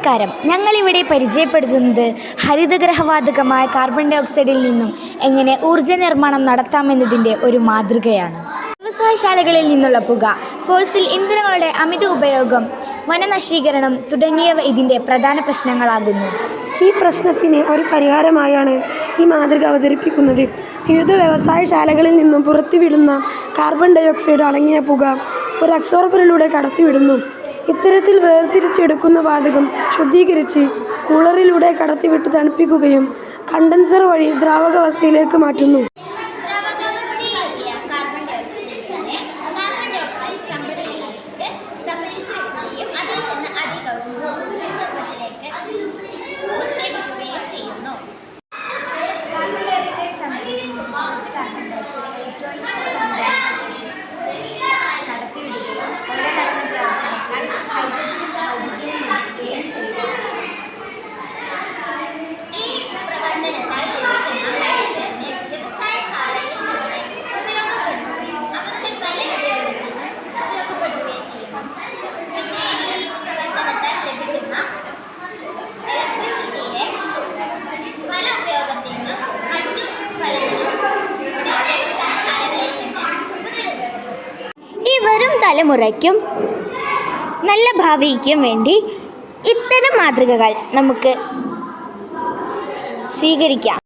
നമസ്കാരം. ഞങ്ങളിവിടെ പരിചയപ്പെടുത്തുന്നത് ഹരിതഗ്രഹവാതകമായ കാർബൺ ഡൈ ഓക്സൈഡിൽ നിന്നും എങ്ങനെ ഊർജ്ജ നിർമ്മാണം നടത്താമെന്നതിൻ്റെ ഒരു മാതൃകയാണ്. വ്യവസായശാലകളിൽ നിന്നുള്ള പുക, ഫോസിൽ ഇന്ധനങ്ങളുടെ അമിത ഉപയോഗം, വനനശീകരണം തുടങ്ങിയവ ഇതിൻ്റെ പ്രധാന പ്രശ്നങ്ങളാകുന്നു. ഈ പ്രശ്നത്തിന് ഒരു പരിഹാരമായാണ് ഈ മാതൃക അവതരിപ്പിക്കുന്നത്. വിവിധ വ്യവസായശാലകളിൽ നിന്നും പുറത്തുവിടുന്ന കാർബൺ ഡൈ ഓക്സൈഡ് അടങ്ങിയ പുക ഒരു അബ്സോർബറിലൂടെ കടത്തിവിടുന്നു. ഇത്തരത്തിൽ വേർതിരിച്ചെടുക്കുന്ന വാതകം ശുദ്ധീകരിച്ച് കൂളറിലൂടെ കടത്തിവിട്ട് തണുപ്പിക്കുകയും കണ്ടൻസർ വഴി ദ്രാവകാവസ്ഥയിലേക്ക് മാറ്റുന്നു. വരും തലമുറയ്ക്കും നല്ല ഭാവിക്കും വേണ്ടി ഇത്തരം മാതൃകകൾ നമുക്ക് സ്വീകരിക്കാം.